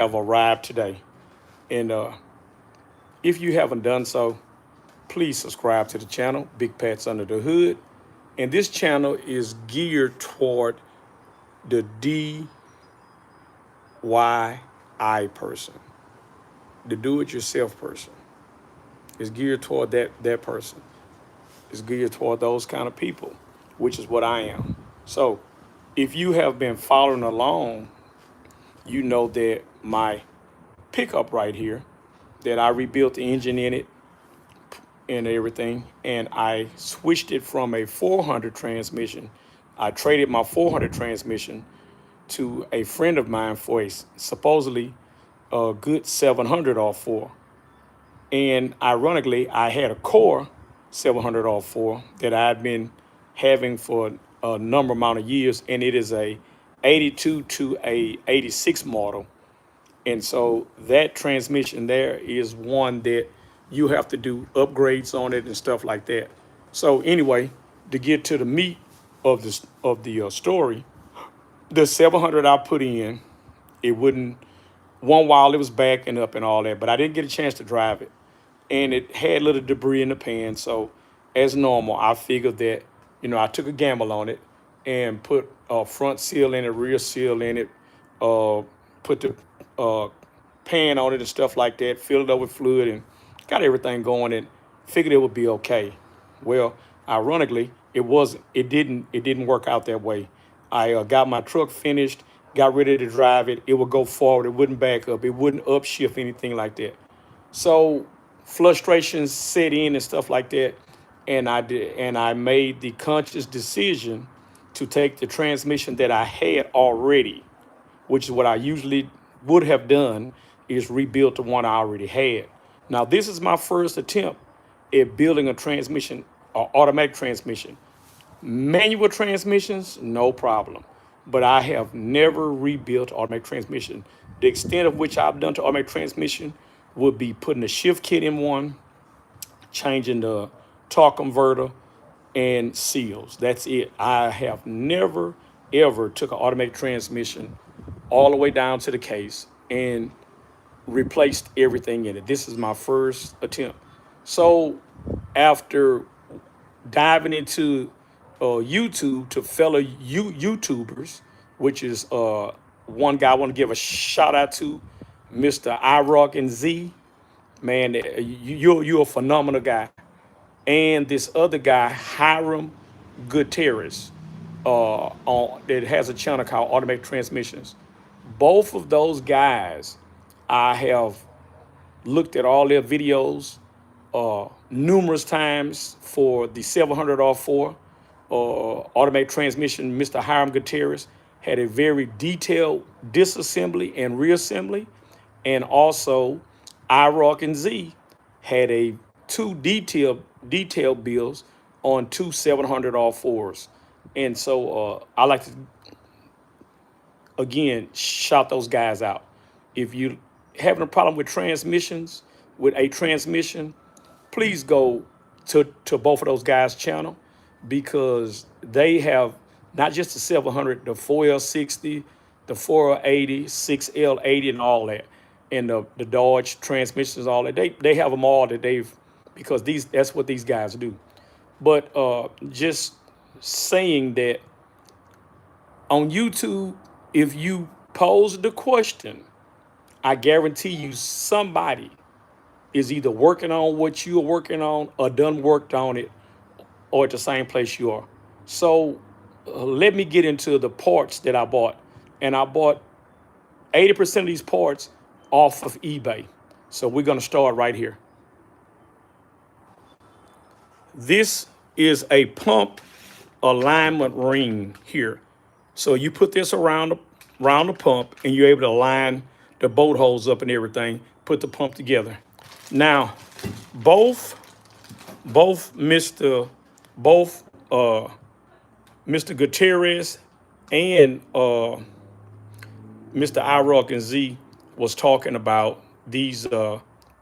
have arrived today. And if you haven't done so, please subscribe to the channel, Big Pats Under the Hood. And this channel is geared toward the DIY person, the do-it-yourself person. It's geared toward that person. It's geared toward those kind of people, which is what I am. So if you have been following along, you know that my pickup right here, that I rebuilt the engine in it and everything, and I switched it from a 400 transmission. I traded my 400 transmission to a friend of mine for a supposedly a good 700 R4. And ironically, I had a core 700 R4 that I'd been having for a number amount of years, and it is a 82 to a 86 model. And so that transmission there is one that you have to do upgrades on it and stuff like that. So anyway, to get to the meat of the story, the 700 I put in, it wouldn't. One while it was backing up and all that, but I didn't get a chance to drive it, and it had little debris in the pan. So as normal, I figured that I took a gamble on it and put a front seal in it, rear seal in it, put the pan on it and stuff like that, filled it up with fluid and got everything going and figured it would be okay. Well, ironically, it wasn't. It didn't work out that way. I got my truck finished, got ready to drive it. It would go forward. It wouldn't back up. It wouldn't upshift, anything like that. So frustrations set in and stuff like that. And I made the conscious decision to take the transmission that I had already, which is what I usually would have done, is rebuild the one I already had. Now, this is my first attempt at building a transmission, or automatic transmission. Manual transmissions, no problem. But I have never rebuilt automatic transmission. The extent of which I've done to automatic transmission would be putting a shift kit in one, changing the torque converter, and seals. That's it. I have never, ever took an automatic transmission all the way down to the case and replaced everything in it. This is my first attempt. So after diving into YouTube to fellow YouTubers, which is one guy I want to give a shout out to, Mr. iRock and Z. Man, you're a phenomenal guy. And this other guy, Hiram Gutierrez, that has a channel called Automatic Transmissions. Both of those guys, I have looked at all their videos numerous times for the 700R4 automatic transmission. Mr. Hiram Gutierrez had a very detailed disassembly and reassembly, and also iRock and Z had a two detailed builds on two 700R4s. And so I like to again shout those guys out. If you having a problem with transmissions, with a transmission, please go to both of those guys' channel, because they have not just the 700, the 4L60, the 4L80, 6L80, and all that, and the Dodge transmissions, all that. They have them all that because that's what these guys do. But just saying that on YouTube, if you pose the question, I guarantee you somebody is either working on what you're working on or done worked on it, or at the same place you are. So let me get into the parts that I bought. And I bought 80% of these parts off of eBay. So we're going to start right here. This is a pump alignment ring here. So you put this around the pump, and you're able to line the bolt holes up and everything, put the pump together. Now, both Mr. Gutierrez and Mr. iRock and Z was talking about these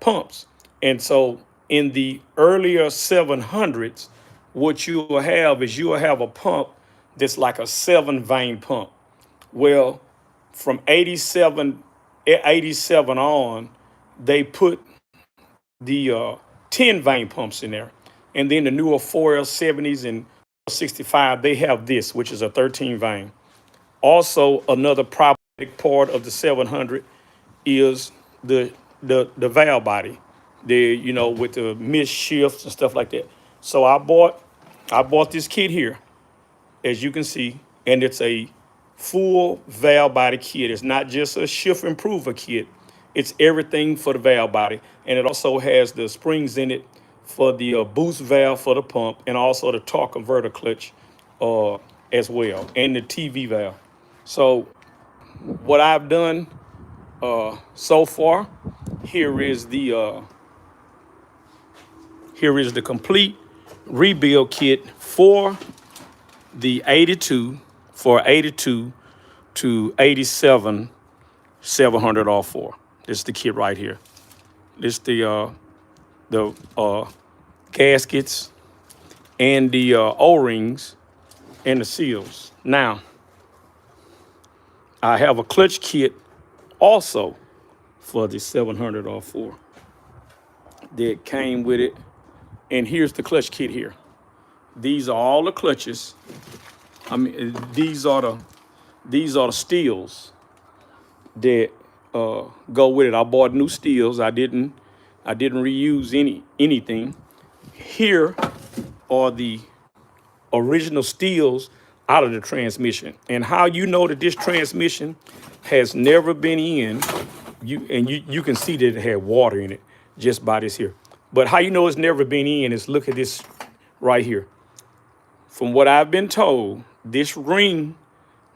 pumps. And so in the earlier 700s, what you will have is you will have a pump that's like a 7-vein pump. Well, from 87 87 on, they put the 10 vein pumps in there. And then the newer 4L70s and 65, they have this, which is a 13 vein. Also, another problematic part of the 700 is the valve body, with the missed shifts and stuff like that. So I bought this kit here, as you can see, and it's a full valve body kit. It's not just a shift improver kit. It's everything for the valve body, and it also has the springs in it for the boost valve for the pump, and also the torque converter clutch as well, and the TV valve. So what I've done so far, here is the complete rebuild kit for the 82 to 87 700R4. This is the kit right here. This is the gaskets and the O-rings and the seals. Now, I have a clutch kit also for the 700R4 that came with it. And here's the clutch kit here. These are all the clutches. I mean, these are the steels that go with it. I bought new steels. I didn't reuse anything. Here are the original steels out of the transmission. And how you know that this transmission has never been in, you can see that it had water in it just by this here. But how you know it's never been in is look at this right here. From what I've been told, this ring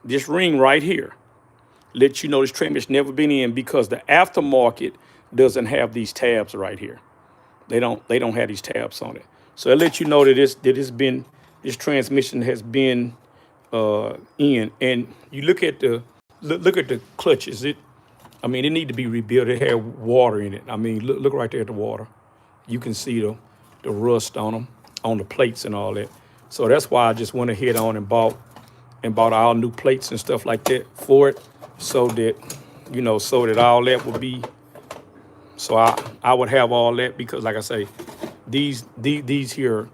right here lets you know this transmission never been in, because the aftermarket doesn't have these tabs right here. They don't have these tabs on it. So it lets you know that this transmission has been in. And you look at the clutches. It need to be rebuilt. It had water in it. I mean, look right there at the water. You can see the rust on them, on the plates and all that. So that's why I just went ahead on and bought all new plates and stuff like that for it, so that all that would be. So I would have all that, because like I say, these here,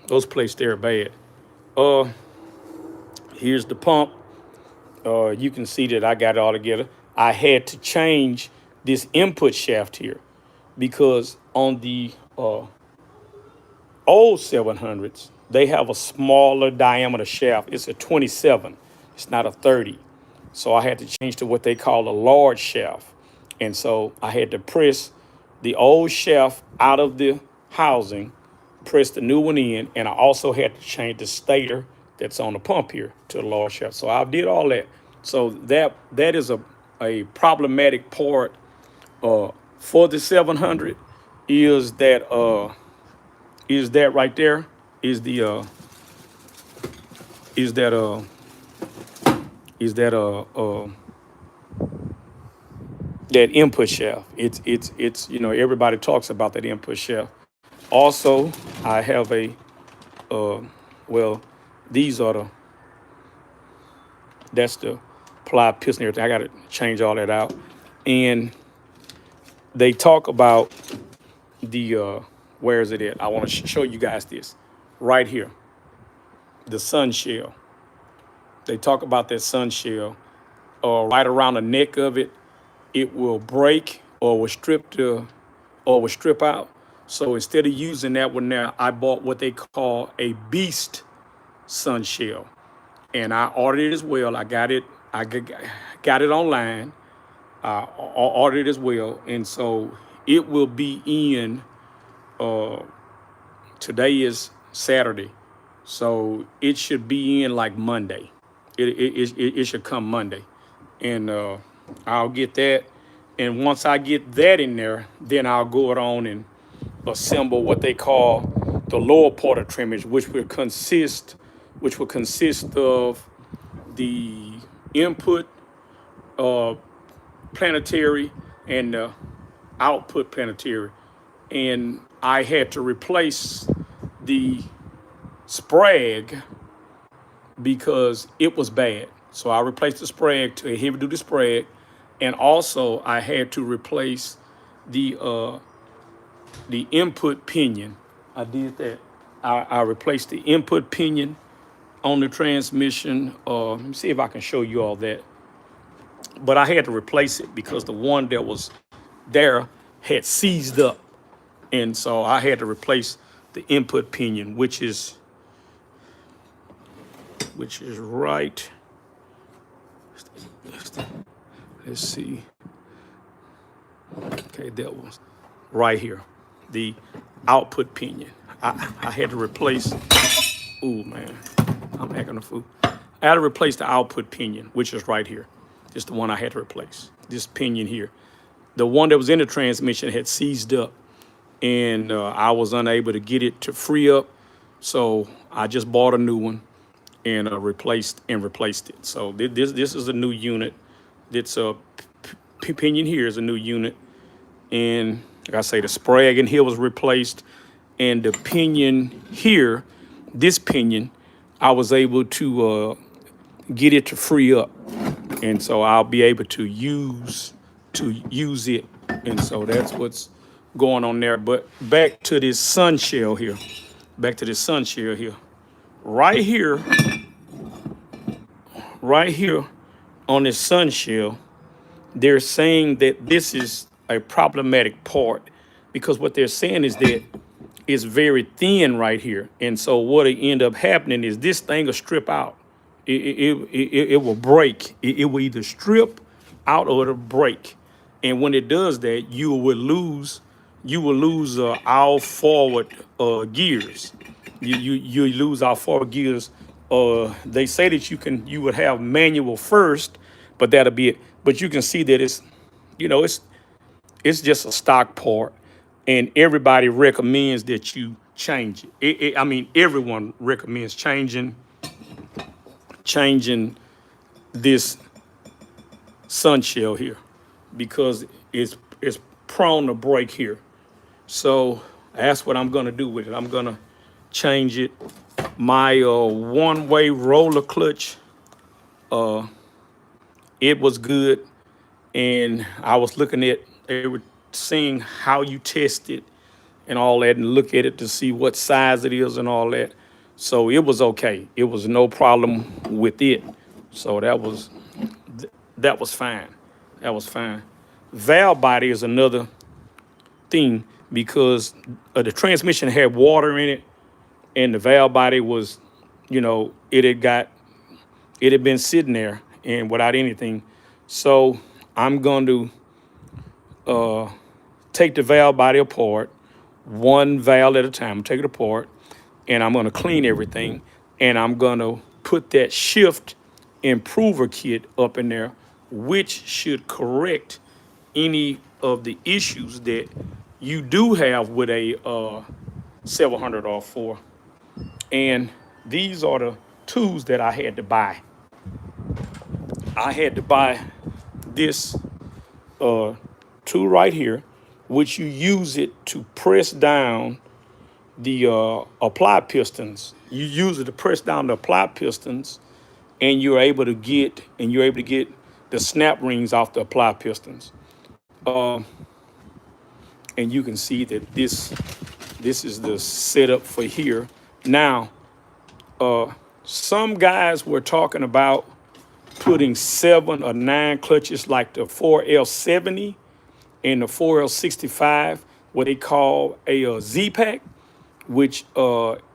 those plates, they're bad. Here's the pump. You can see that I got it all together. I had to change this input shaft here, because on the old 700s, they have a smaller diameter shaft. It's a 27. It's not a 30. So I had to change to what they call a large shaft. And so I had to press the old shaft out of the housing, press the new one in, and I also had to change the stator that's on the pump here to the large shaft. So I did all that. So that is a problematic part for the 700 is that right there is that input shaft. It's everybody talks about that input shaft. Also, I have these are that's the plied piston and everything. I got to change all that out. And they talk about the where is it at? I want to show you guys this right here, the sun shell. They talk about that sun shell right around the neck of it. It will break or will strip out. So instead of using that one there, I bought what they call a beast sun shell, and I ordered it as well. I got it online. I ordered it as well, and so it will be in. Today is Saturday, so it should be in like Monday. It should come Monday, and I'll get that. And once I get that in there, then I'll go on and assemble what they call the lower part of trimmage, which will consist of the input planetary and the output planetary. And I had to replace the sprag because it was bad. So I replaced the sprag to a heavy duty sprag. And also I had to replace the input pinion. I did that. I replaced the input pinion on the transmission. Let me see if I can show you all that. But I had to replace it because the one that was there had seized up. And so I had to replace the input pinion, which is right. Let's see. Okay, that was right here. The output pinion. I had to replace, ooh man, I'm acting a fool. I had to replace the output pinion, which is right here. This is the one I had to replace. This pinion here. The one that was in the transmission had seized up, and I was unable to get it to free up. So I just bought a new one and replaced it. So this is a new unit. It's a pinion here is a new unit, and like I say, the sprag in here was replaced, and the pinion here, this pinion, I was able to get it to free up, and so I'll be able to use it, and so that's what's going on there. But back to this sun shell here, right here, on this sun shell, they're saying that this is a problematic part because what they're saying is that it's very thin right here. And so what it end up happening is this thing will strip out. It will break. It will either strip out or it'll break. And when it does that, you will lose all forward gears. You lose all forward gears. They say that you would have manual first, but that'll be it. But you can see that it's just a stock part, and everybody recommends that you change it. I mean, everyone recommends changing this sun shell here because it's prone to break here. So that's what I'm gonna do with it. I'm gonna change it. My one-way roller clutch, it was good, and I was looking at, they were seeing how you test it and all that, and look at it to see what size it is and all that. So it was okay. It was no problem with it. So that was fine. That was fine. Valve body is another thing because the transmission had water in it, and the valve body was, it had been sitting there and without anything. So I'm going to take the valve body apart, one valve at a time. Take it apart, and I'm going to clean everything, and I'm going to put that shift improver kit up in there, which should correct any of the issues that you do have with a 700 R4. And these are the tools that I had to buy. I had to buy this tool right here, which you use it to press down the apply pistons. You use it to press down the apply pistons, and you're able to get the snap rings off the apply pistons. And you can see that this is the setup for here. Now, some guys were talking about putting 7 or 9 clutches like the 4L70 and the 4L65, what they call a Z-Pack, which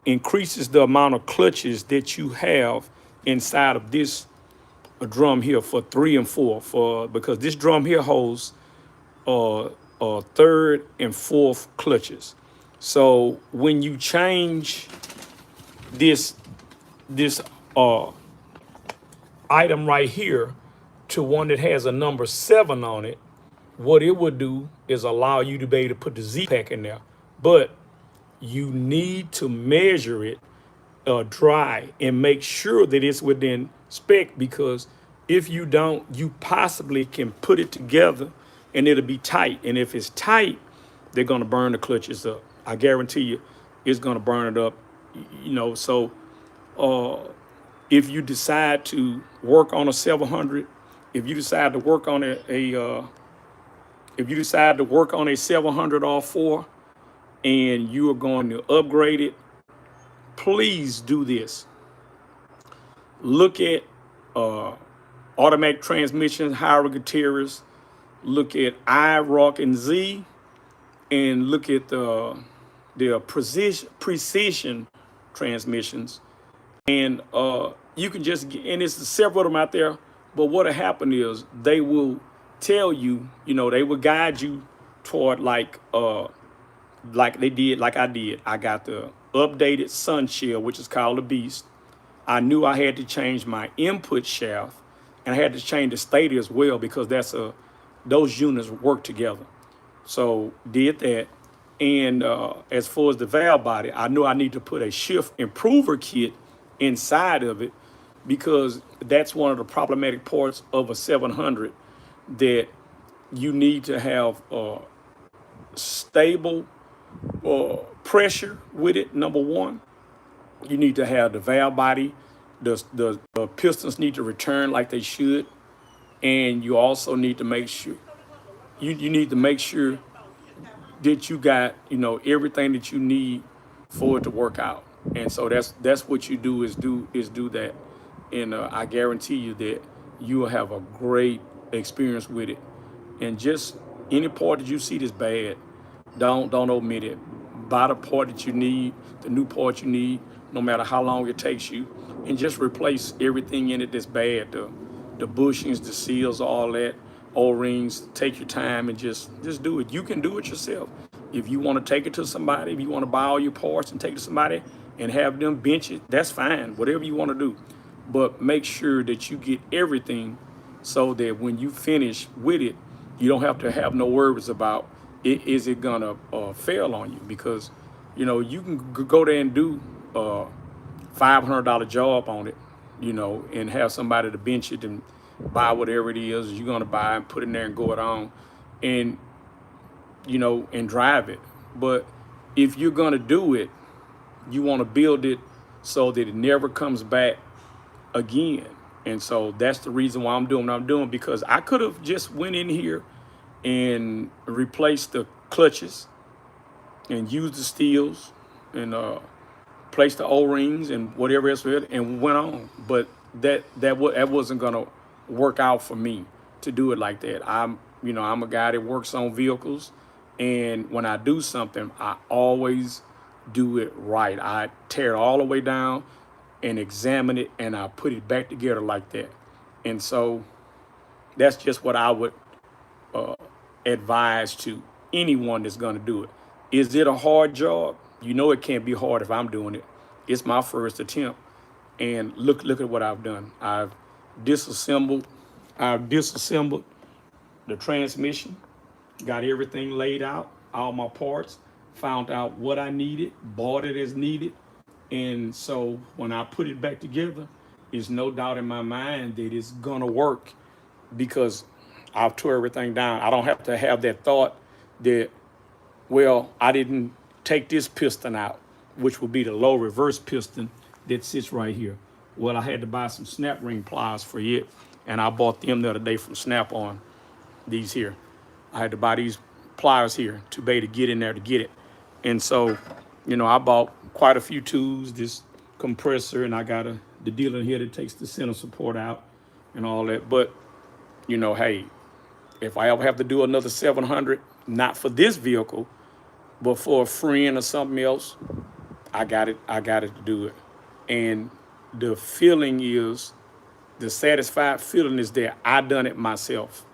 increases the amount of clutches that you have inside of this drum here for 3 and 4, because this drum here holds third and fourth clutches. So when you change this item right here to one that has a number 7 on it, what it would do is allow you to be able to put the Z-Pack in there. But you need to measure it dry and make sure that it's within spec, because if you don't, you possibly can put it together and it'll be tight. And if it's tight, they're going to burn the clutches up. I guarantee you it's going to burn it up. So if you decide to work on a 700 If you decide to work on if you decide to work on a 700R4 and you are going to upgrade it, please do this. Look at uh, automatic transmissions, high interiors. Look at I, Rock, and Z, and look at the precision transmissions. And you can just get, and there's several of them out there. But what'll happen is they will tell you, they will guide you toward like they did, like I did. I got the updated sun shield, which is called the Beast. I knew I had to change my input shaft, and I had to change the stator as well because those units work together. So did that. And as far as the valve body, I knew I need to put a shift improver kit inside of it because that's one of the problematic parts of a 700 that you need to have stable pressure with it. Number one, you need to have the valve body, the pistons need to return like they should, and you also need to make sure you need to make sure that you got everything that you need for it to work out. And so that's what you do is do that, and I guarantee you that you will have a great experience with it. And just any part that you see that's bad, don't omit it. Buy the part that you need, the new part you need, no matter how long it takes you, and just replace everything in it that's bad. The bushings, the seals, all that, O-rings. Take your time and just do it. You can do it yourself. If you want to take it to somebody, if you want to buy all your parts and take it to somebody and have them bench it, that's fine. Whatever you want to do, but make sure that you get everything so that when you finish with it, you don't have to have no worries about is it gonna fail on you, because you can go there and do $500 job on it, and have somebody to bench it and buy whatever it is you're gonna buy and put in there and go it on, and and drive it. But if you're gonna do it, you want to build it so that it never comes back again. And so that's the reason why I'm doing what I'm doing, because I could have just went in here and replaced the clutches and used the steels and placed the O-rings and whatever else and went on. But that wasn't gonna work out for me to do it like that. I'm a guy that works on vehicles, and when I do something, I always do it right. I tear it all the way down and examine it, and I put it back together like that. And so that's just what I would advise to anyone that's going to do it. Is it a hard job? It can't be hard if I'm doing it. It's my first attempt, and look at what I've done. I've disassembled the transmission, got everything laid out, all my parts, found out what I needed, bought it as needed. And so when I put it back together, there's no doubt in my mind that it's gonna work, because I've tore everything down. I don't have to have that thought that, well, I didn't take this piston out, which would be the low reverse piston that sits right here. Well, I had to buy some snap ring pliers for it, and I bought them the other day from Snap-on, these here. I had to buy these pliers here to be able to get in there to get it. And so, I bought quite a few tools, this compressor, and I got the dealer here that takes the center support out and all that. But, hey, if I ever have to do another 700, not for this vehicle, but for a friend or something else, I got it to do it. And the feeling is, the satisfied feeling is that I done it myself.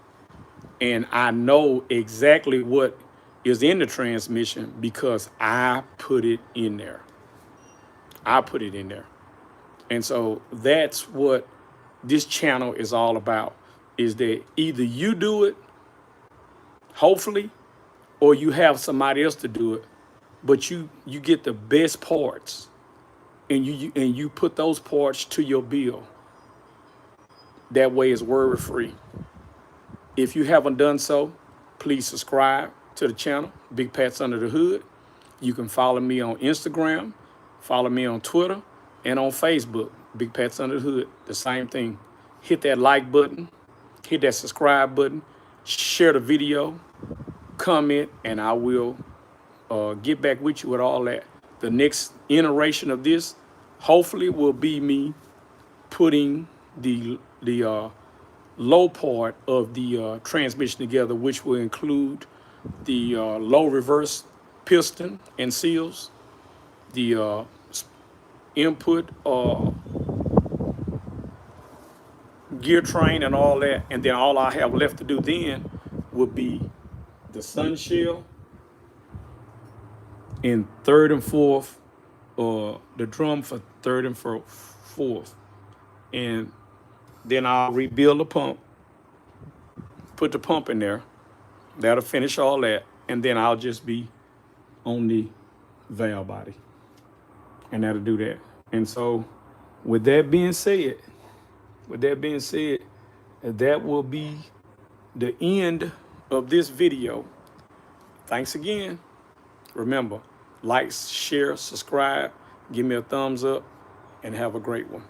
And I know exactly what is in the transmission because I put it in there. And so that's what this channel is all about, is that either you do it, hopefully, or you have somebody else to do it, but you get the best parts, and you put those parts to your bill. That way it's worry-free. If you haven't done so, please subscribe to the channel, Big Pat's Under the Hood. You can follow me on Instagram, follow me on Twitter, and on Facebook, Big Pat's Under the Hood. The same thing. Hit that like button, hit that subscribe button, share the video, comment, and I will get back with you with all that. The next iteration of this, hopefully, will be me putting the low part of the transmission together, which will include the low reverse piston and seals, the input gear train and all that, and then all I have left to do then would be the sun shell in third and fourth, the drum for third and fourth, and then I'll rebuild the pump, put the pump in there. That'll finish all that, and then I'll just be on the valve body, and that'll do that. And so, with that being said, that will be the end of this video. Thanks again. Remember, like, share, subscribe, give me a thumbs up, and have a great one.